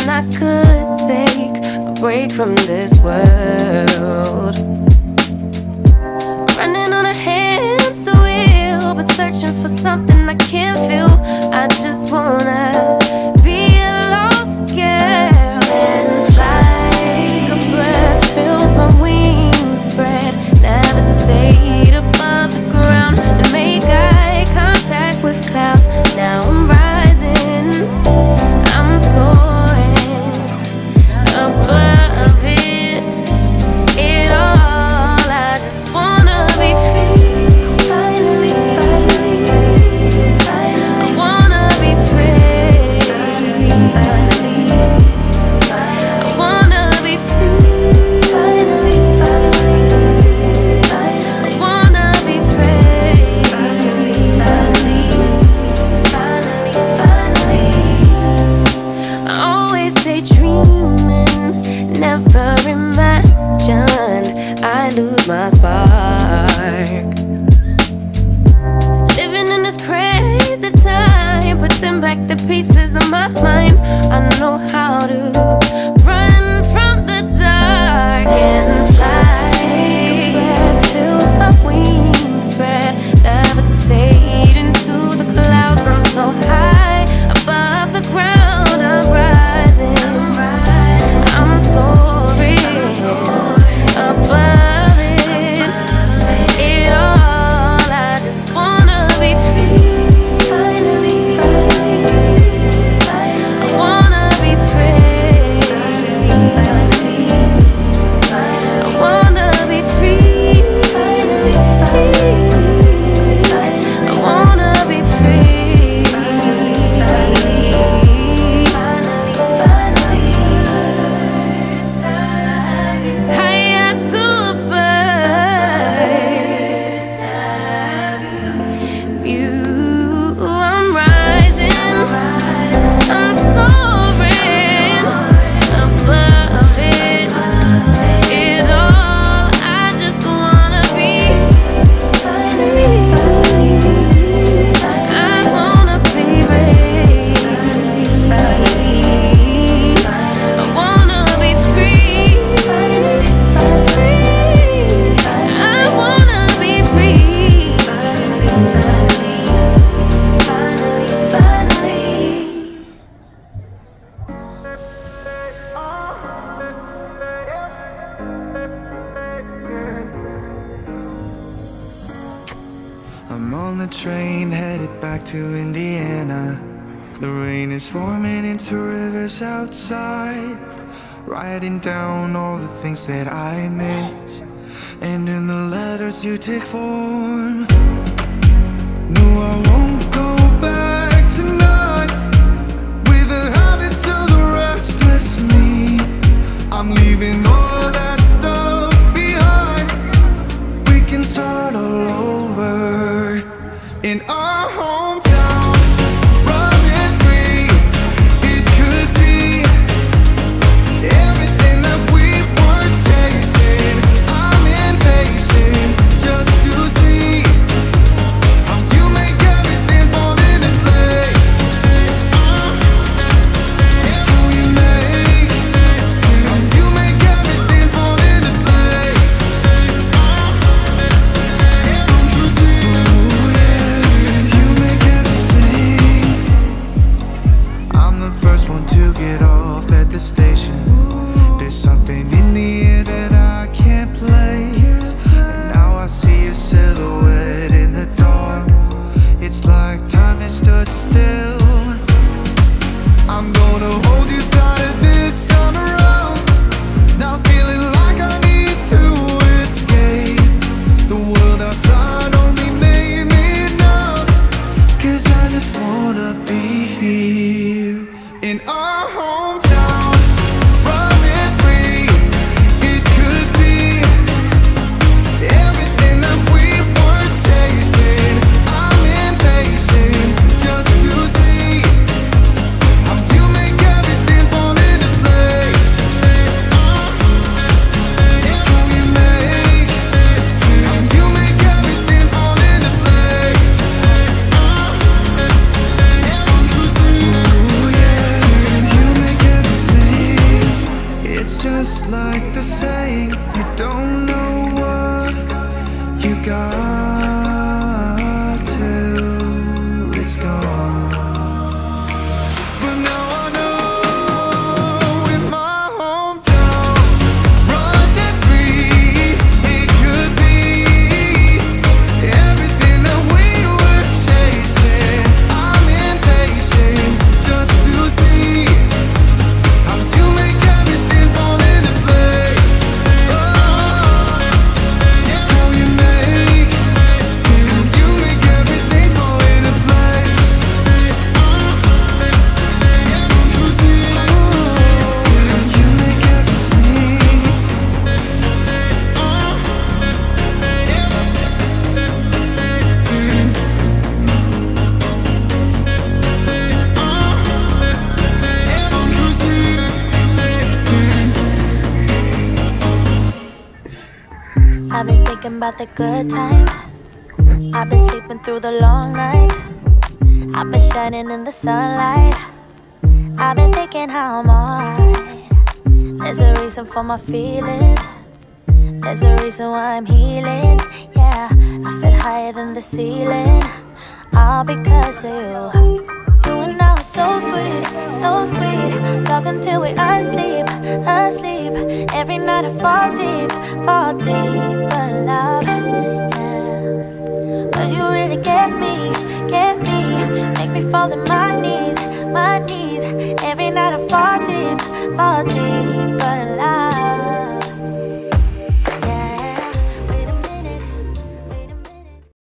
wishing I could take a break from this world. Running on a hamster wheel, but searching for something I can't feel. I just wanna be a lost girl and fly. Take a breath, feel my wings spread, levitate above the ground and make eye contact with clouds. Now I'm rising, I'm soaring above it all. I just wanna be free. Finally, finally, finally, I wanna be free. Finally, I wanna be free. Finally, finally, finally, I wanna be free. Finally, finally, finally, finally. I always daydreaming, never imagined I'd lose my spark. Living in this crazy time, putting back the pieces of my mind. I know how to run from the dark and fly. Take a breath, feel my wings spread, levitate into the clouds. I'm so high above the ground, I'm rising, I'm soaring above it all. I just wanna be free. Finally, finally, finally, I wanna be free. Finally, finally, I wanna be free. Finally, finally, finally, I wanna be free. Finally, finally, finally, finally, higher to a bird. You, I'm rising, I'm soaring above it all. I just wanna be free. I wanna be free. I wanna be free. I wanna be free. I'm on the train headed back to Indiana. The rain is forming into rivers outside, writing down all the things that I miss, and in the letters you take form. No, I won't go back tonight with the habits of the restless me. I'm leaving all that stuff behind. We can start all over in our hometown, running free. It could be everything that we were chasing. I'm impatient just to see how you make everything fall into place. How you make everything fall into place. Don't you see? You make everything. I'm the first one to get off at the station. There's something in the air that I can't place, and now I see a silhouette in the dark. It's like time has stood still. I'm gonna hold you tighter this time around. Now feeling like I need to escape. The world outside only made me numb, 'cause I just wanna be here in our hometown, running thinking about the good times. I've been sleeping through the long nights. I've been shining in the sunlight. I've been thinking how I'm alright. There's a reason for my feelings. There's a reason why I'm healing. Yeah, I feel higher than the ceiling. All because of you. You and I were so sweet, so sweet. Talking till we asleep, asleep. Every night I fall deep. But love, yeah. Cause you really get me. Make me fall to my knees. Every night I fall deep.